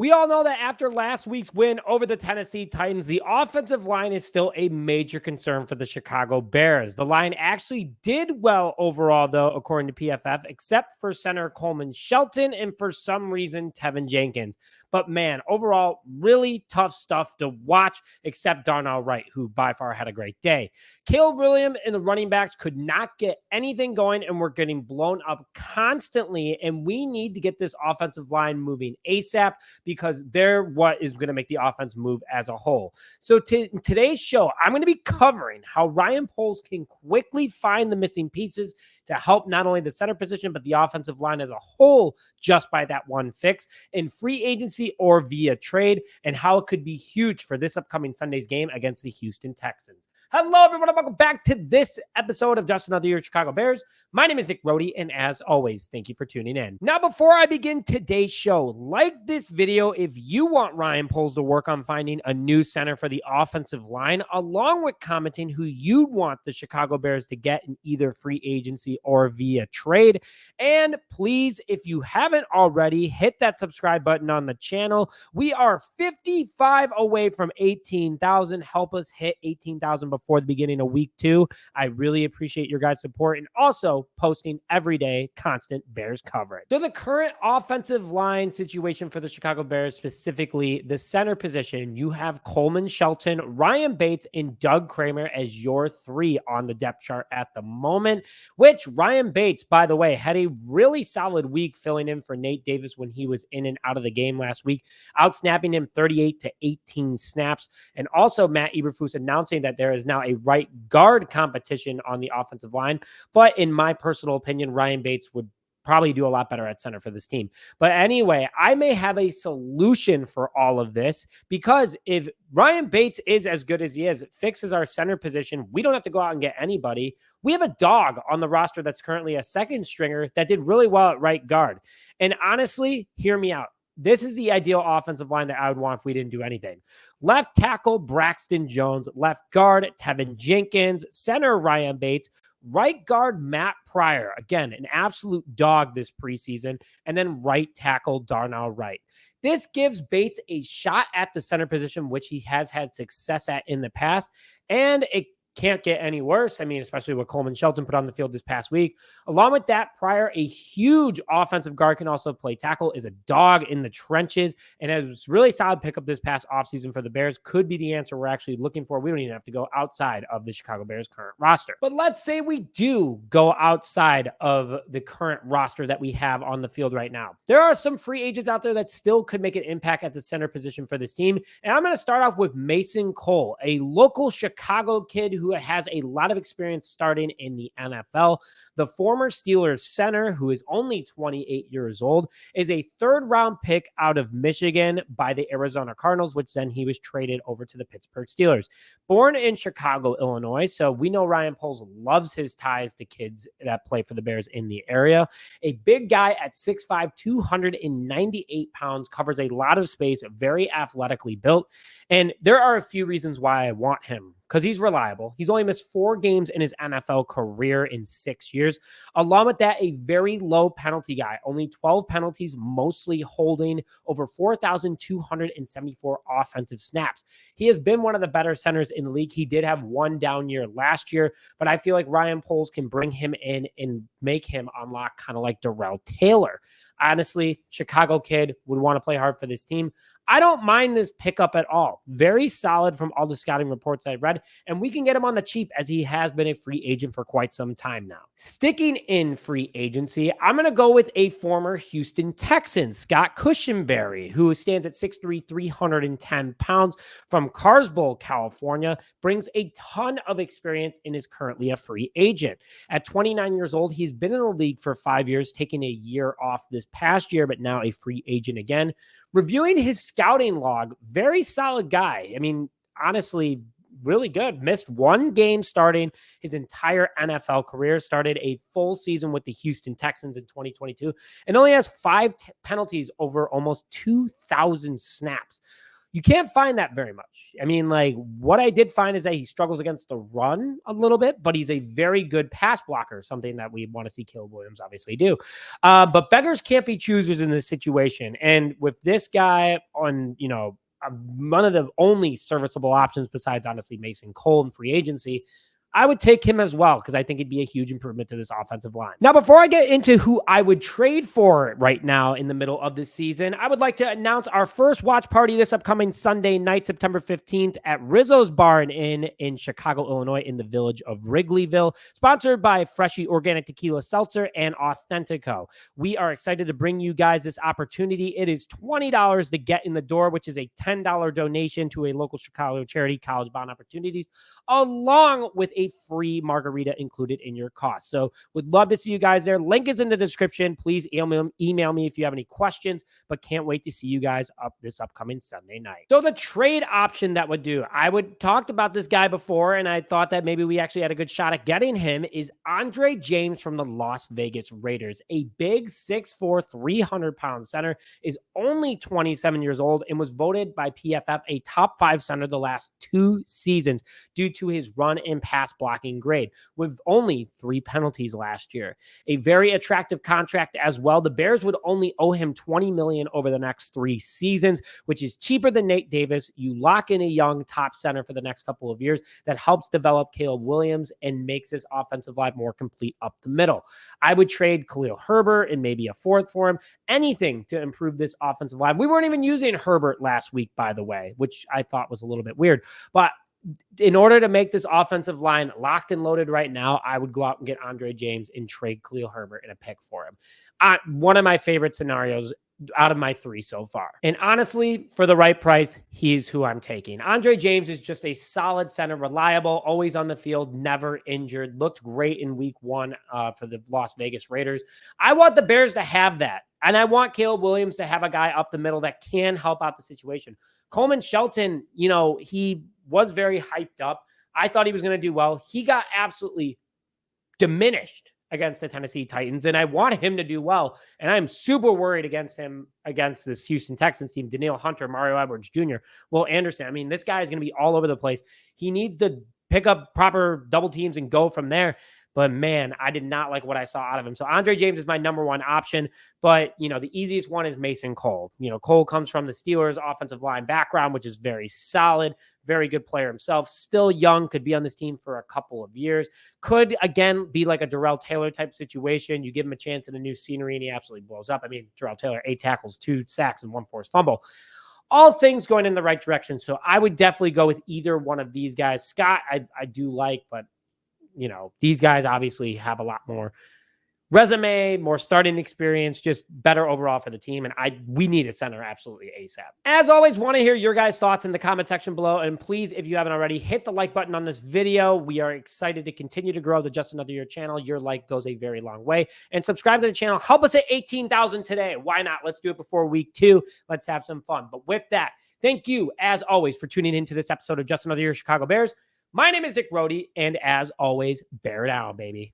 We all know that after last week's win over the Tennessee Titans, the offensive line is still a major concern for the Chicago Bears. The line actually did well overall, though, according to PFF, except for center Coleman Shelton and for some reason, Teven Jenkins. But man, overall, really tough stuff to watch, except Darnell Wright, who by far had a great day. Caleb Williams and the running backs could not get anything going and were getting blown up constantly. And we need to get this offensive line moving ASAP because they're what is going to make the offense move as a whole. So today's show, I'm going to be covering how Ryan Poles can quickly find the missing pieces to help not only the center position, but the offensive line as a whole just by that one fix in free agency or via trade, and how it could be huge for this upcoming Sunday's game against the Houston Texans. Hello, everyone, and welcome back to this episode of Just Another Year Chicago Bears. My name is Nick Rohde, and as always, thank you for tuning in. Now, before I begin today's show, like this video if you want Ryan Poles to work on finding a new center for the offensive line, along with commenting who you'd want the Chicago Bears to get in either free agency or via trade. And please, if you haven't already, hit that subscribe button on the channel. We are 55 away from 18,000. Help us hit 18,000 before the beginning of week 2. I really appreciate your guys' support and also posting every day constant Bears coverage. So the current offensive line situation for the Chicago Bears, specifically the center position, you have Coleman Shelton, Ryan Bates, and Doug Kramer as your 3 on the depth chart at the moment, which Ryan Bates, by the way, had a really solid week filling in for Nate Davis when he was in and out of the game last week, outsnapping him 38 to 18 snaps. And also Matt Eberflus announcing that there is now a right guard competition on the offensive line. But in my personal opinion, Ryan Bates would probably do a lot better at center for this team. But anyway, I may have a solution for all of this, because if Ryan Bates is as good as he is, it fixes our center position. We don't have to go out and get anybody. We have a dog on the roster that's currently a second stringer that did really well at right guard. And honestly, hear me out. This is the ideal offensive line that I would want if we didn't do anything. Left tackle, Braxton Jones. Left guard, Teven Jenkins. Center, Ryan Bates. Right guard, Matt Pryor. Again, an absolute dog this preseason. And then right tackle, Darnell Wright. This gives Bates a shot at the center position, which he has had success at in the past. And it can't get any worse. I mean, especially what Coleman Shelton put on the field this past week. Along with that, Pryor, a huge offensive guard, can also play tackle, is a dog in the trenches, and has really solid pickup this past offseason for the Bears. Could be the answer we're actually looking for. We don't even have to go outside of the Chicago Bears current roster. But let's say we do go outside of the current roster that we have on the field right now. There are some free agents out there that still could make an impact at the center position for this team. And I'm going to start off with Mason Cole, a local Chicago kid who has a lot of experience starting in the NFL. The former Steelers center, who is only 28 years old, is a third-round pick out of Michigan by the Arizona Cardinals, which then he was traded over to the Pittsburgh Steelers. Born in Chicago, Illinois, so we know Ryan Poles loves his ties to kids that play for the Bears in the area. A big guy at 6'5", 298 pounds, covers a lot of space, very athletically built. And there are a few reasons why I want him, because he's reliable. He's only missed 4 games in his NFL career in 6 years. Along with that, a very low penalty guy, only 12 penalties, mostly holding, over 4,274 offensive snaps. He has been one of the better centers in the league. He did have one down year last year, but I feel like Ryan Poles can bring him in and make him unlock, kind of like Darrell Taylor. Honestly, Chicago kid would want to play hard for this team. I don't mind this pickup at all. Very solid from all the scouting reports I've read, and we can get him on the cheap as he has been a free agent for quite some time now. Sticking in free agency, I'm going to go with a former Houston Texans, Scott Cushenberry, who stands at 6'3", 310 pounds from Carswell, California, brings a ton of experience and is currently a free agent. At 29 years old, he's been in the league for 5 years, taking a year off this past year, but now a free agent again. Reviewing his scouting log, very solid guy. I mean, honestly, really good. Missed 1 game starting his entire NFL career, started a full season with the Houston Texans in 2022, and only has 5 penalties over almost 2,000 snaps. You can't find that very much. I mean, like, what I did find is that he struggles against the run a little bit, but he's a very good pass blocker, something that we want to see Caleb Williams obviously do. But beggars can't be choosers in this situation. And with this guy on, one of the only serviceable options besides, honestly, Mason Cole in free agency, I would take him as well because I think it'd be a huge improvement to this offensive line. Now, before I get into who I would trade for right now in the middle of this season, I would like to announce our first watch party this upcoming Sunday night, September 15th at Rizzo's Bar and Inn in Chicago, Illinois, in the village of Wrigleyville, sponsored by Freshie Organic Tequila Seltzer and Authentico. We are excited to bring you guys this opportunity. It is $20 to get in the door, which is a $10 donation to a local Chicago charity, College Bound Opportunities, along with a free margarita included in your cost. So would love to see you guys there. Link is in the description. Please email me if you have any questions, but can't wait to see you guys up this upcoming Sunday night. So the trade option that would do, I would talked about this guy before, and I thought that maybe we actually had a good shot at getting him, is Andre James from the Las Vegas Raiders. A big 6'4", 300-pound center, is only 27 years old and was voted by PFF a top 5 center the last 2 seasons due to his run and pass blocking grade, with only 3 penalties last year. A very attractive contract as well. The Bears would only owe him $20 million over the next 3 seasons, which is cheaper than Nate Davis. You lock in a young top center for the next couple of years that helps develop Caleb Williams and makes this offensive line more complete up the middle. I would trade Khalil Herbert and maybe a 4th for him. Anything to improve this offensive line. We weren't even using Herbert last week, by the way, which I thought was a little bit weird, but in order to make this offensive line locked and loaded right now, I would go out and get Andre James and trade Khalil Herbert and a pick for him. One of my favorite scenarios out of my 3 so far. And honestly, for the right price, he's who I'm taking. Andre James is just a solid center, reliable, always on the field, never injured, looked great in week 1 for the Las Vegas Raiders. I want the Bears to have that. And I want Caleb Williams to have a guy up the middle that can help out the situation. Coleman Shelton, he was very hyped up. I thought he was going to do well. He got absolutely diminished against the Tennessee Titans, and I want him to do well. And I'm super worried against him, against this Houston Texans team, Danielle Hunter, Mario Edwards Jr., Will Anderson. I mean, this guy is going to be all over the place. He needs to pick up proper double teams and go from there. But man, I did not like what I saw out of him. So Andre James is my number 1 option. But, the easiest one is Mason Cole. Cole comes from the Steelers offensive line background, which is very solid, very good player himself. Still young, could be on this team for a couple of years. Could, again, be like a Darrell Taylor type situation. You give him a chance in a new scenery and he absolutely blows up. I mean, Darrell Taylor, 8 tackles, 2 sacks, and 1 forced fumble. All things going in the right direction. So I would definitely go with either one of these guys. Scott, I do like, but these guys obviously have a lot more resume, more starting experience, just better overall for the team. And we need a center absolutely ASAP. As always, want to hear your guys' thoughts in the comment section below. And please, if you haven't already, hit the like button on this video. We are excited to continue to grow the Just Another Year channel. Your like goes a very long way. And subscribe to the channel. Help us at 18,000 today. Why not? Let's do it before week 2. Let's have some fun. But with that, thank you, as always, for tuning into this episode of Just Another Year Chicago Bears. My name is Nick Rohde, and as always, bear down, baby.